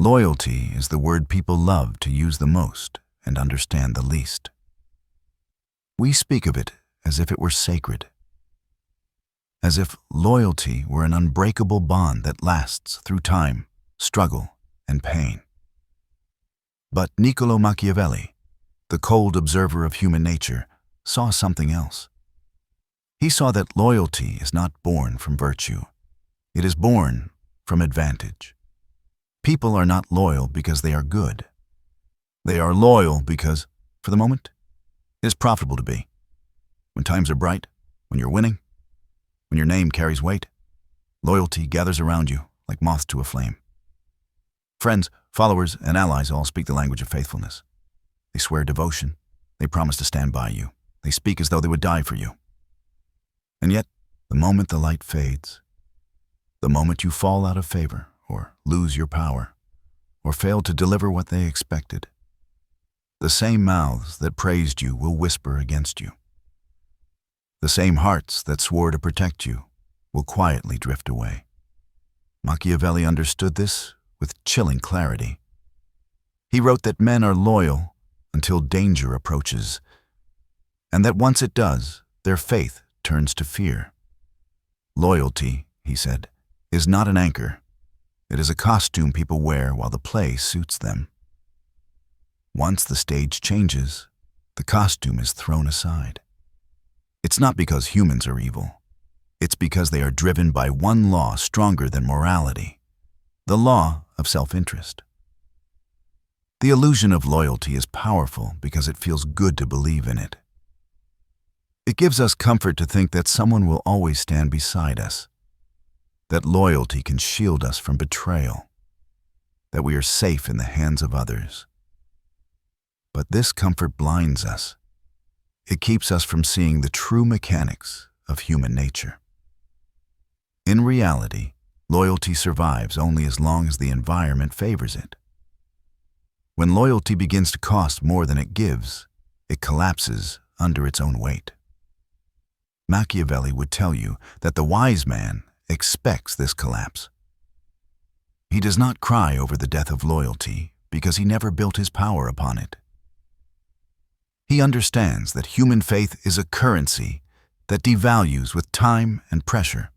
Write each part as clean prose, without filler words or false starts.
Loyalty is the word people love to use the most and understand the least. We speak of it as if it were sacred, as if loyalty were an unbreakable bond that lasts through time, struggle, and pain. But Niccolò Machiavelli, the cold observer of human nature, saw something else. He saw that loyalty is not born from virtue. It is born from advantage. People are not loyal because they are good. They are loyal because, for the moment, it is profitable to be. When times are bright, when you're winning, when your name carries weight, loyalty gathers around you like moths to a flame. Friends, followers, and allies all speak the language of faithfulness. They swear devotion. They promise to stand by you. They speak as though they would die for you. And yet, the moment the light fades, the moment you fall out of favor, or lose your power, or fail to deliver what they expected, the same mouths that praised you will whisper against you. The same hearts that swore to protect you will quietly drift away. Machiavelli understood this with chilling clarity. He wrote that men are loyal until danger approaches, and that once it does, their faith turns to fear. Loyalty, he said, is not an anchor. It is a costume people wear while the play suits them. Once the stage changes, the costume is thrown aside. It's not because humans are evil. It's because they are driven by one law stronger than morality, the law of self-interest. The illusion of loyalty is powerful because it feels good to believe in it. It gives us comfort to think that someone will always stand beside us, that loyalty can shield us from betrayal, that we are safe in the hands of others. But this comfort blinds us. It keeps us from seeing the true mechanics of human nature. In reality, loyalty survives only as long as the environment favors it. When loyalty begins to cost more than it gives, it collapses under its own weight. Machiavelli would tell you that the wise man expects this collapse. He does not cry over the death of loyalty because he never built his power upon it. He understands that human faith is a currency that devalues with time and pressure.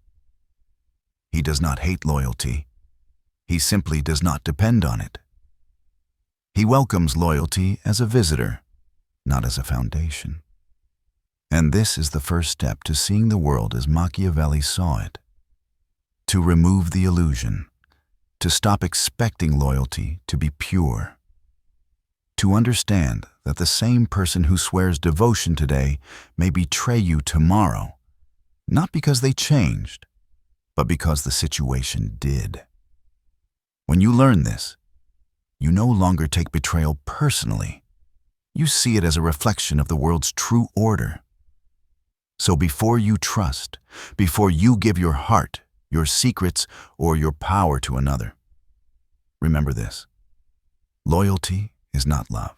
He does not hate loyalty. He simply does not depend on it. He welcomes loyalty as a visitor, not as a foundation. And this is the first step to seeing the world as Machiavelli saw it. To remove the illusion, to stop expecting loyalty to be pure. To understand that the same person who swears devotion today may betray you tomorrow, not because they changed, but because the situation did. When you learn this, you no longer take betrayal personally. You see it as a reflection of the world's true order. So before you trust, before you give your heart, your secrets, or your power to another, remember this: loyalty is not love.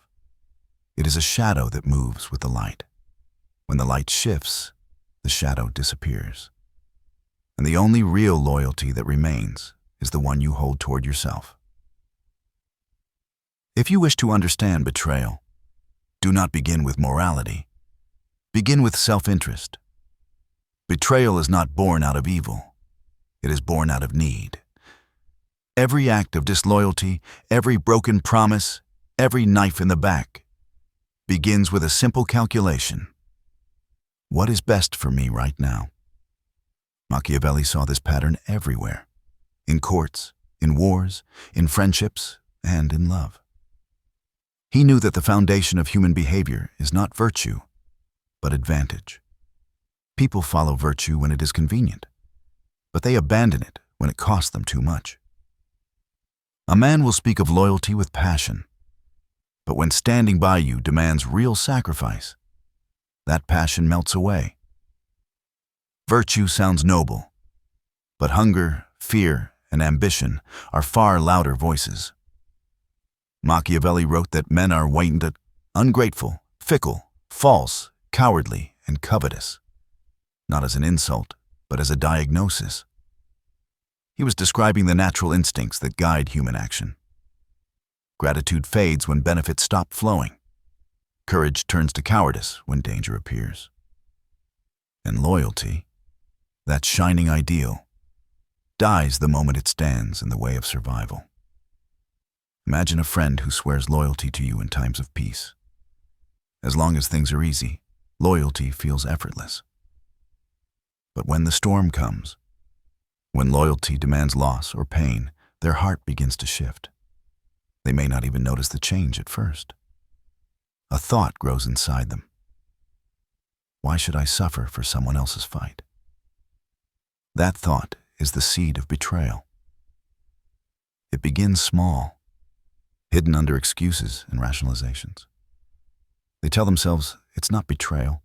It is a shadow that moves with the light. When the light shifts, the shadow disappears. And the only real loyalty that remains is the one you hold toward yourself. If you wish to understand betrayal, do not begin with morality. Begin with self-interest. Betrayal is not born out of evil. It is born out of need. Every act of disloyalty, every broken promise, every knife in the back begins with a simple calculation. What is best for me right now? Machiavelli saw this pattern everywhere, in courts, in wars, in friendships, and in love. He knew that the foundation of human behavior is not virtue, but advantage. People follow virtue when it is convenient, but they abandon it when it costs them too much. A man will speak of loyalty with passion, but when standing by you demands real sacrifice, that passion melts away. Virtue sounds noble, but hunger, fear, and ambition are far louder voices. Machiavelli wrote that men are wicked, ungrateful, fickle, false, cowardly, and covetous, not as an insult, but as a diagnosis. He was describing the natural instincts that guide human action. Gratitude fades when benefits stop flowing. Courage turns to cowardice when danger appears. And loyalty, that shining ideal, dies the moment it stands in the way of survival. Imagine a friend who swears loyalty to you in times of peace. As long as things are easy, loyalty feels effortless. But when the storm comes, when loyalty demands loss or pain, their heart begins to shift. They may not even notice the change at first. A thought grows inside them. Why should I suffer for someone else's fight? That thought is the seed of betrayal. It begins small, hidden under excuses and rationalizations. They tell themselves it's not betrayal,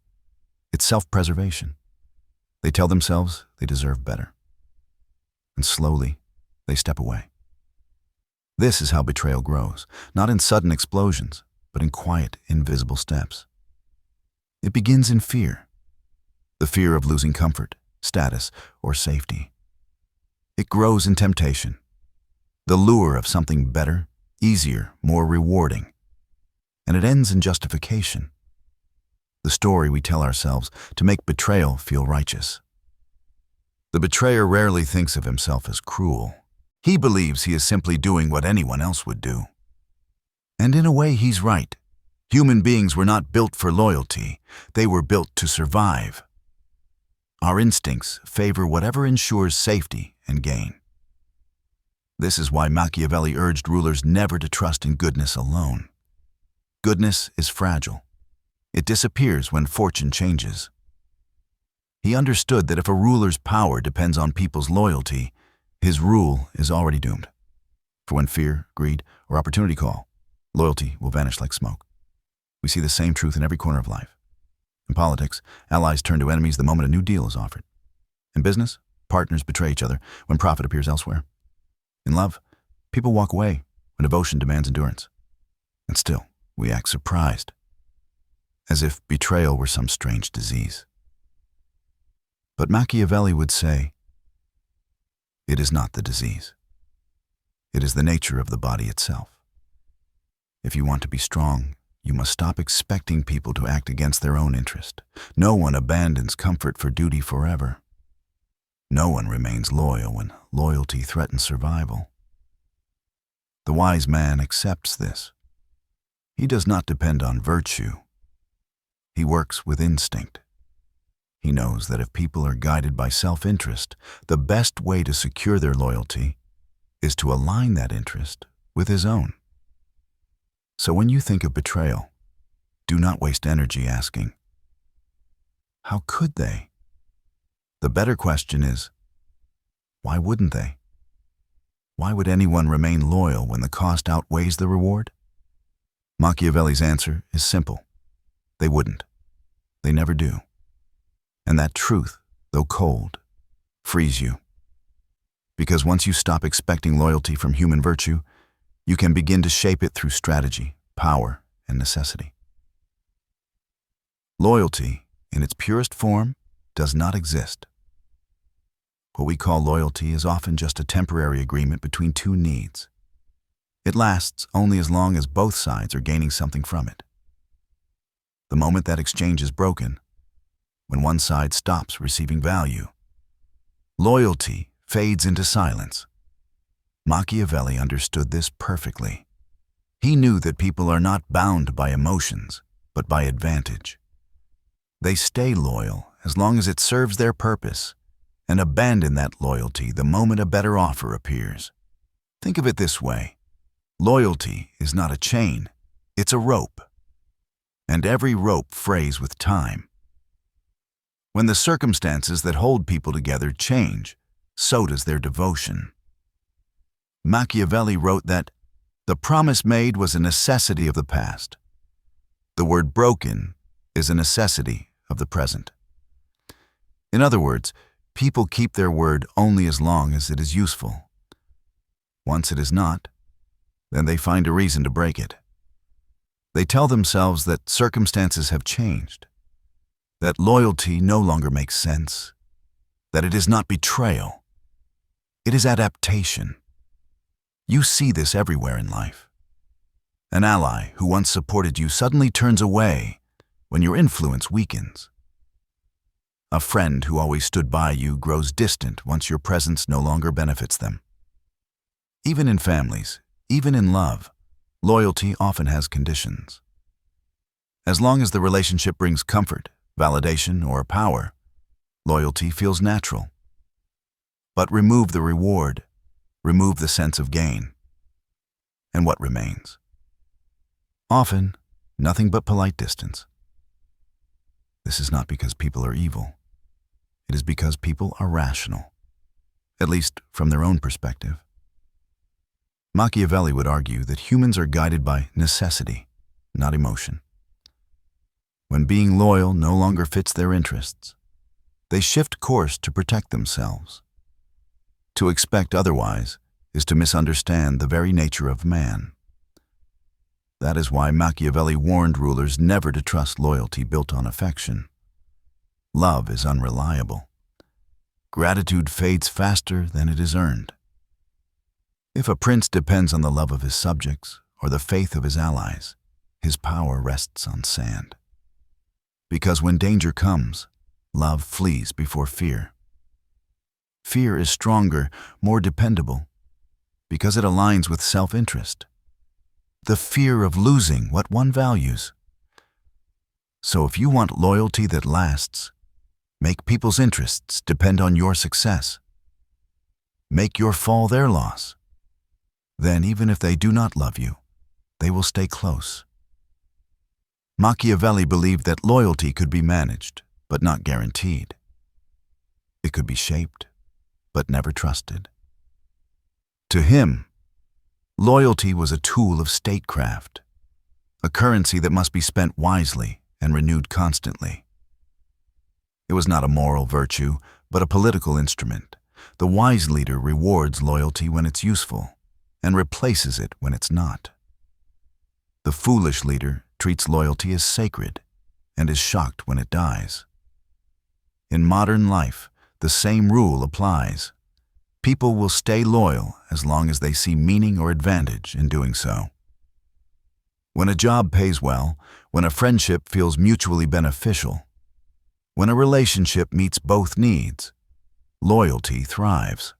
it's self-preservation. They tell themselves they deserve better. And slowly, they step away. This is how betrayal grows, not in sudden explosions, but in quiet, invisible steps. It begins in fear, the fear of losing comfort, status, or safety. It grows in temptation, the lure of something better, easier, more rewarding. And it ends in justification, the story we tell ourselves to make betrayal feel righteous. The betrayer rarely thinks of himself as cruel. He believes he is simply doing what anyone else would do. And in a way, he's right. Human beings were not built for loyalty. They were built to survive. Our instincts favor whatever ensures safety and gain. This is why Machiavelli urged rulers never to trust in goodness alone. Goodness is fragile. It disappears when fortune changes. He understood that if a ruler's power depends on people's loyalty, his rule is already doomed. For when fear, greed, or opportunity call, loyalty will vanish like smoke. We see the same truth in every corner of life. In politics, allies turn to enemies the moment a new deal is offered. In business, partners betray each other when profit appears elsewhere. In love, people walk away when devotion demands endurance. And still, we act surprised, as if betrayal were some strange disease. But Machiavelli would say, it is not the disease. It is the nature of the body itself. If you want to be strong, you must stop expecting people to act against their own interest. No one abandons comfort for duty forever. No one remains loyal when loyalty threatens survival. The wise man accepts this. He does not depend on virtue. He works with instinct. He knows that if people are guided by self-interest, the best way to secure their loyalty is to align that interest with his own. So when you think of betrayal, do not waste energy asking, how could they? The better question is, why wouldn't they? Why would anyone remain loyal when the cost outweighs the reward? Machiavelli's answer is simple. They wouldn't. They never do. And that truth, though cold, frees you. Because once you stop expecting loyalty from human virtue, you can begin to shape it through strategy, power, and necessity. Loyalty, in its purest form, does not exist. What we call loyalty is often just a temporary agreement between two needs. It lasts only as long as both sides are gaining something from it. The moment that exchange is broken, when one side stops receiving value, loyalty fades into silence. Machiavelli understood this perfectly. He knew that people are not bound by emotions, but by advantage. They stay loyal as long as it serves their purpose, and abandon that loyalty the moment a better offer appears. Think of it this way. Loyalty is not a chain, it's a rope. And every rope frays with time. When the circumstances that hold people together change, so does their devotion. Machiavelli wrote that the promise made was a necessity of the past. The word broken is a necessity of the present. In other words, people keep their word only as long as it is useful. Once it is not, then they find a reason to break it. They tell themselves that circumstances have changed, that loyalty no longer makes sense, that it is not betrayal. It is adaptation. You see this everywhere in life. An ally who once supported you suddenly turns away when your influence weakens. A friend who always stood by you grows distant once your presence no longer benefits them. Even in families, even in love, loyalty often has conditions. As long as the relationship brings comfort, validation, or power, loyalty feels natural. But remove the reward, remove the sense of gain, and what remains? Often, nothing but polite distance. This is not because people are evil. It is because people are rational, at least from their own perspective. Machiavelli would argue that humans are guided by necessity, not emotion. When being loyal no longer fits their interests, they shift course to protect themselves. To expect otherwise is to misunderstand the very nature of man. That is why Machiavelli warned rulers never to trust loyalty built on affection. Love is unreliable. Gratitude fades faster than it is earned. If a prince depends on the love of his subjects or the faith of his allies, his power rests on sand. Because when danger comes, love flees before fear. Fear is stronger, more dependable, because it aligns with self-interest. The fear of losing what one values. So if you want loyalty that lasts, make people's interests depend on your success. Make your fall their loss. Then even if they do not love you, they will stay close. Machiavelli believed that loyalty could be managed, but not guaranteed. It could be shaped, but never trusted. To him, loyalty was a tool of statecraft, a currency that must be spent wisely and renewed constantly. It was not a moral virtue, but a political instrument. The wise leader rewards loyalty when it's useful, and replaces it when it's not. The foolish leader treats loyalty as sacred, and is shocked when it dies. In modern life, the same rule applies. People will stay loyal as long as they see meaning or advantage in doing so. When a job pays well, when a friendship feels mutually beneficial, when a relationship meets both needs, loyalty thrives.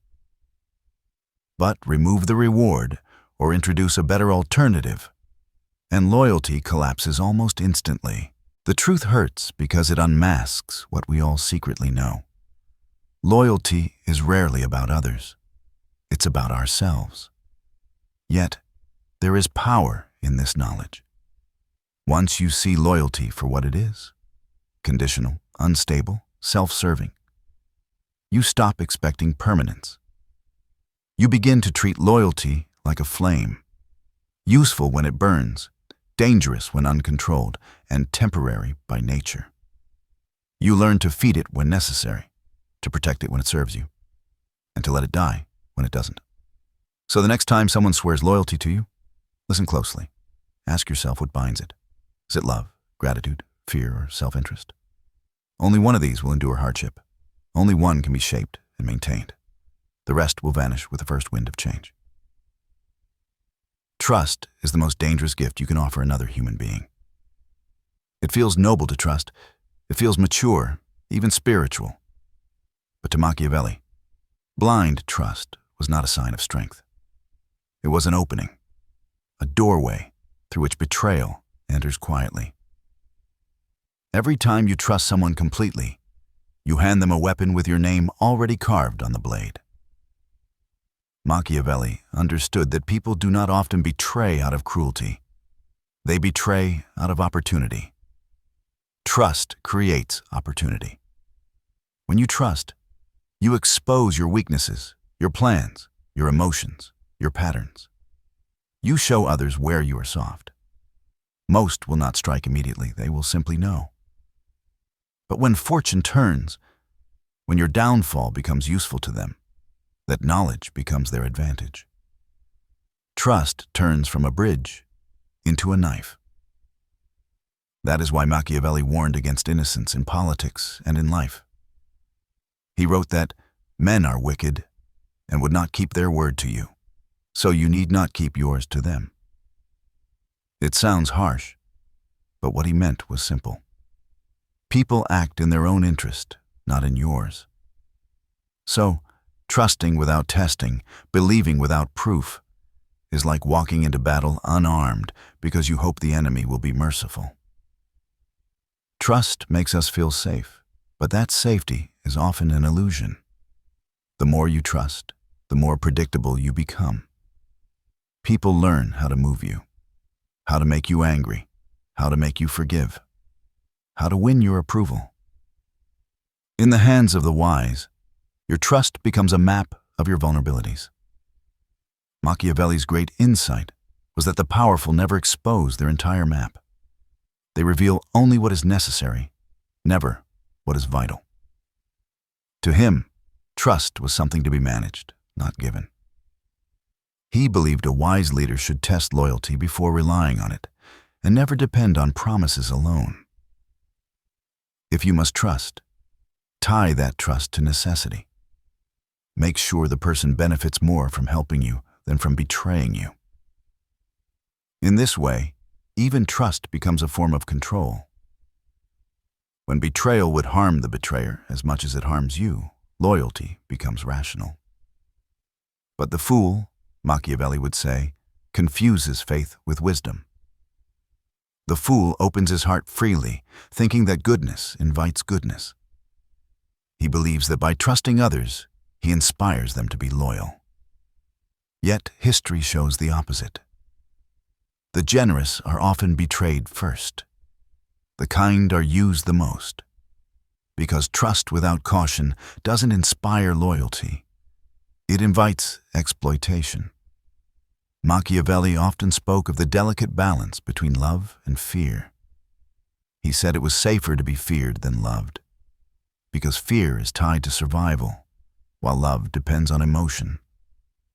But remove the reward or introduce a better alternative, and loyalty collapses almost instantly. The truth hurts because it unmasks what we all secretly know. Loyalty is rarely about others. It's about ourselves. Yet, there is power in this knowledge. Once you see loyalty for what it is, conditional, unstable, self-serving, you stop expecting permanence. You begin to treat loyalty like a flame, useful when it burns, dangerous when uncontrolled, and temporary by nature. You learn to feed it when necessary, to protect it when it serves you, and to let it die when it doesn't. So the next time someone swears loyalty to you, listen closely. Ask yourself what binds it. Is it love, gratitude, fear, or self-interest? Only one of these will endure hardship. Only one can be shaped and maintained. The rest will vanish with the first wind of change. Trust is the most dangerous gift you can offer another human being. It feels noble to trust. It feels mature, even spiritual. But to Machiavelli, blind trust was not a sign of strength. It was an opening, a doorway through which betrayal enters quietly. Every time you trust someone completely, you hand them a weapon with your name already carved on the blade. Machiavelli understood that people do not often betray out of cruelty. They betray out of opportunity. Trust creates opportunity. When you trust, you expose your weaknesses, your plans, your emotions, your patterns. You show others where you are soft. Most will not strike immediately. They will simply know. But when fortune turns, when your downfall becomes useful to them, that knowledge becomes their advantage. Trust turns from a bridge into a knife. That is why Machiavelli warned against innocence in politics and in life. He wrote that men are wicked and would not keep their word to you, so you need not keep yours to them. It sounds harsh, but what he meant was simple. People act in their own interest, not in yours. So, trusting without testing, believing without proof, is like walking into battle unarmed because you hope the enemy will be merciful. Trust makes us feel safe, but that safety is often an illusion. The more you trust, the more predictable you become. People learn how to move you, how to make you angry, how to make you forgive, how to win your approval. In the hands of the wise, your trust becomes a map of your vulnerabilities. Machiavelli's great insight was that the powerful never expose their entire map. They reveal only what is necessary, never what is vital. To him, trust was something to be managed, not given. He believed a wise leader should test loyalty before relying on it, and never depend on promises alone. If you must trust, tie that trust to necessity. Make sure the person benefits more from helping you than from betraying you. In this way, even trust becomes a form of control. When betrayal would harm the betrayer as much as it harms you, loyalty becomes rational. But the fool, Machiavelli would say, confuses faith with wisdom. The fool opens his heart freely, thinking that goodness invites goodness. He believes that by trusting others, he inspires them to be loyal. Yet history shows the opposite. The generous are often betrayed first. The kind are used the most. Because trust without caution doesn't inspire loyalty. It invites exploitation. Machiavelli often spoke of the delicate balance between love and fear. He said it was safer to be feared than loved, because fear is tied to survival, while love depends on emotion.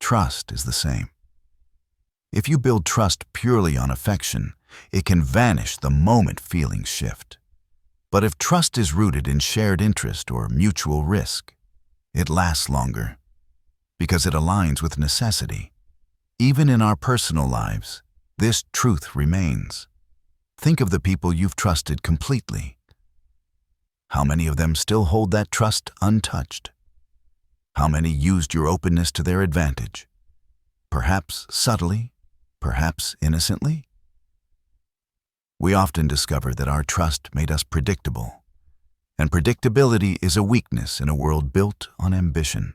Trust is the same. If you build trust purely on affection, it can vanish the moment feelings shift. But if trust is rooted in shared interest or mutual risk, it lasts longer, because it aligns with necessity. Even in our personal lives, this truth remains. Think of the people you've trusted completely. How many of them still hold that trust untouched? How many used your openness to their advantage? Perhaps subtly, perhaps innocently? We often discover that our trust made us predictable, and predictability is a weakness in a world built on ambition.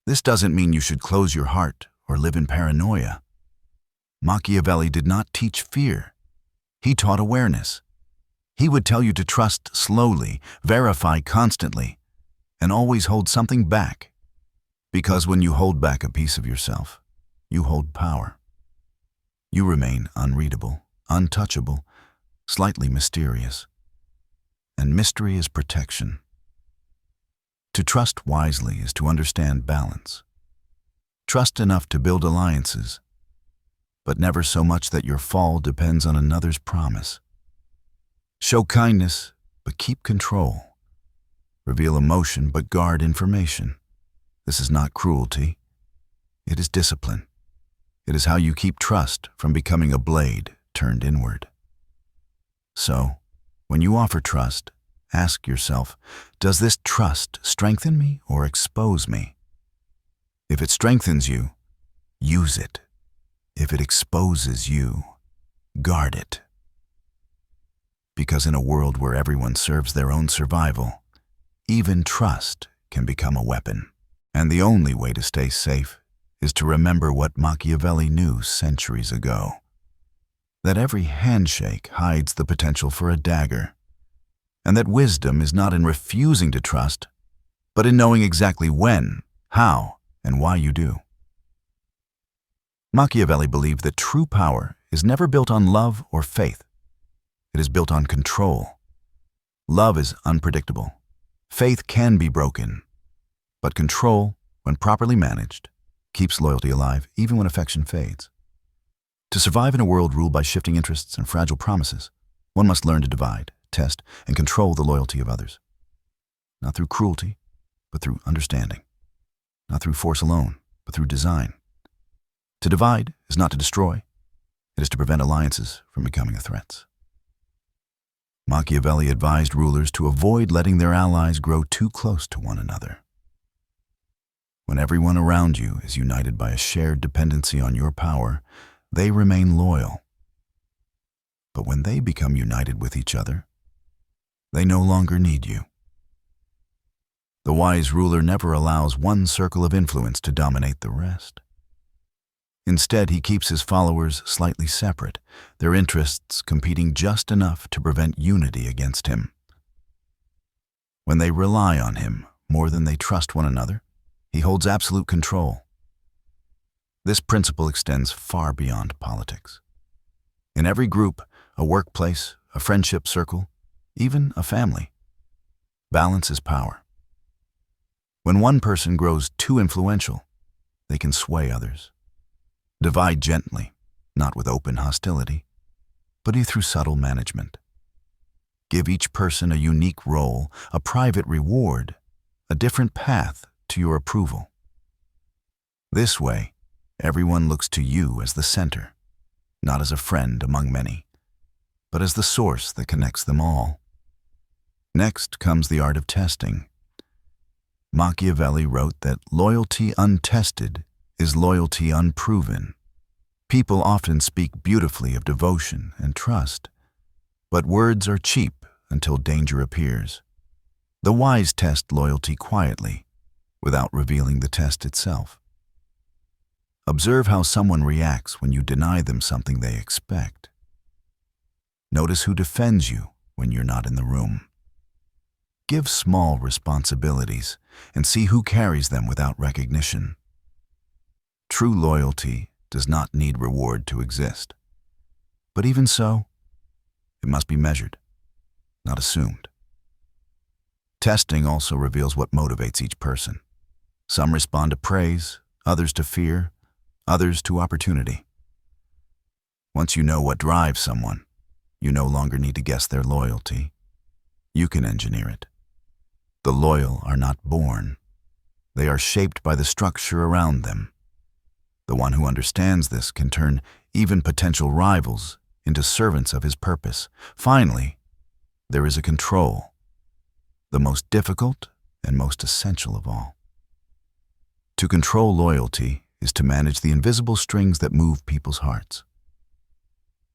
This doesn't mean you should close your heart or live in paranoia. Machiavelli did not teach fear. He taught awareness. He would tell you to trust slowly, verify constantly, and always hold something back. Because when you hold back a piece of yourself, you hold power. You remain unreadable, untouchable, slightly mysterious. And mystery is protection. To trust wisely is to understand balance. Trust enough to build alliances, but never so much that your fall depends on another's promise. Show kindness, but keep control. Reveal emotion, but guard information. This is not cruelty. It is discipline. It is how you keep trust from becoming a blade turned inward. So, when you offer trust, ask yourself, does this trust strengthen me or expose me? If it strengthens you, use it. If it exposes you, guard it. Because in a world where everyone serves their own survival, even trust can become a weapon. And the only way to stay safe is to remember what Machiavelli knew centuries ago. That every handshake hides the potential for a dagger. And that wisdom is not in refusing to trust, but in knowing exactly when, how, and why you do. Machiavelli believed that true power is never built on love or faith. It is built on control. Love is unpredictable. Faith can be broken. But control, when properly managed, keeps loyalty alive even when affection fades. To survive in a world ruled by shifting interests and fragile promises, one must learn to divide, test, and control the loyalty of others. Not through cruelty, but through understanding. Not through force alone, but through design. To divide is not to destroy. It is to prevent alliances from becoming threats. Machiavelli advised rulers to avoid letting their allies grow too close to one another. When everyone around you is united by a shared dependency on your power, they remain loyal. But when they become united with each other, they no longer need you. The wise ruler never allows one circle of influence to dominate the rest. Instead, he keeps his followers slightly separate, their interests competing just enough to prevent unity against him. When they rely on him more than they trust one another, he holds absolute control. This principle extends far beyond politics. In every group, a workplace, a friendship circle, even a family, balance is power. When one person grows too influential, they can sway others. Divide gently, not with open hostility, but through subtle management. Give each person a unique role, a private reward, a different path to your approval. This way, everyone looks to you as the center, not as a friend among many, but as the source that connects them all. Next comes the art of testing. Machiavelli wrote that loyalty untested is loyalty unproven. People often speak beautifully of devotion and trust, but words are cheap until danger appears. The wise test loyalty quietly, without revealing the test itself. Observe how someone reacts when you deny them something they expect. Notice who defends you when you're not in the room. Give small responsibilities and see who carries them without recognition. True loyalty does not need reward to exist. But even so, it must be measured, not assumed. Testing also reveals what motivates each person. Some respond to praise, others to fear, others to opportunity. Once you know what drives someone, you no longer need to guess their loyalty. You can engineer it. The loyal are not born. They are shaped by the structure around them. The one who understands this can turn even potential rivals into servants of his purpose. Finally, there is a control, the most difficult and most essential of all. To control loyalty is to manage the invisible strings that move people's hearts.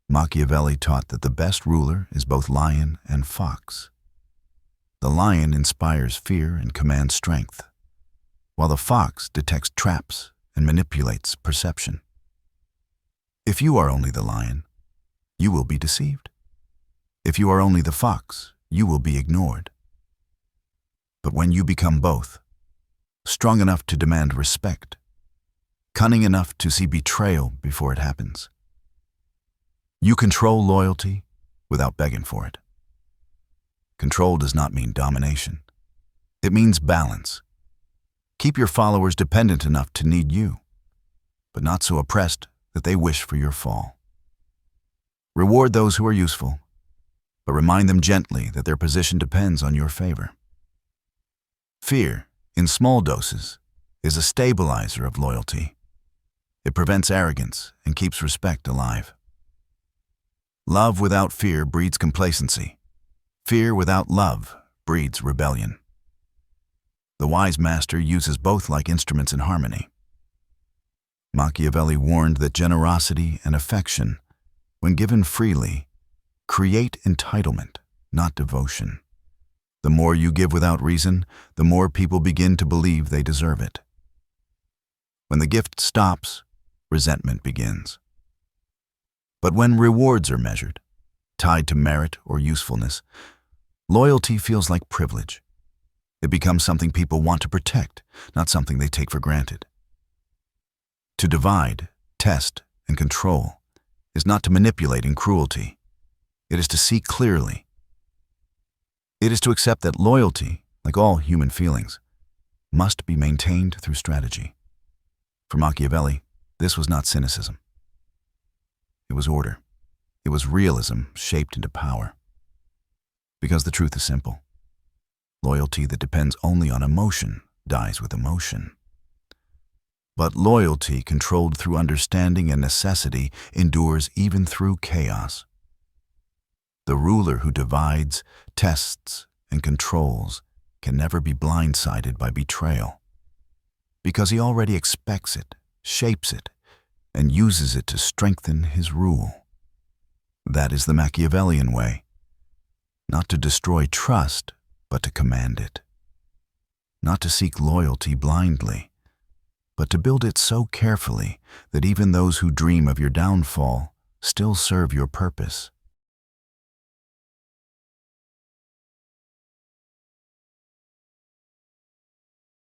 Machiavelli taught that the best ruler is both lion and fox. The lion inspires fear and commands strength, while the fox detects traps and manipulates perception. If you are only the lion, you will be deceived. If you are only the fox, you will be ignored. But when you become both, strong enough to demand respect, cunning enough to see betrayal before it happens, you control loyalty without begging for it. Control does not mean domination. It means balance. Keep your followers dependent enough to need you, but not so oppressed that they wish for your fall. Reward those who are useful, but remind them gently that their position depends on your favor. Fear, in small doses, is a stabilizer of loyalty. It prevents arrogance and keeps respect alive. Love without fear breeds complacency. Fear without love breeds rebellion. The wise master uses both like instruments in harmony. Machiavelli warned that generosity and affection, when given freely, create entitlement, not devotion. The more you give without reason, the more people begin to believe they deserve it. When the gift stops, resentment begins. But when rewards are measured, tied to merit or usefulness, loyalty feels like privilege. It becomes something people want to protect, not something they take for granted. To divide, test, and control is not to manipulate in cruelty. It is to see clearly. It is to accept that loyalty, like all human feelings, must be maintained through strategy. For Machiavelli, this was not cynicism. It was order. It was realism shaped into power. Because the truth is simple. Loyalty that depends only on emotion dies with emotion. But loyalty, controlled through understanding and necessity, endures even through chaos. The ruler who divides, tests, and controls can never be blindsided by betrayal, because he already expects it, shapes it, and uses it to strengthen his rule. That is the Machiavellian way, not to destroy trust, but to command it. Not to seek loyalty blindly, but to build it so carefully that even those who dream of your downfall still serve your purpose.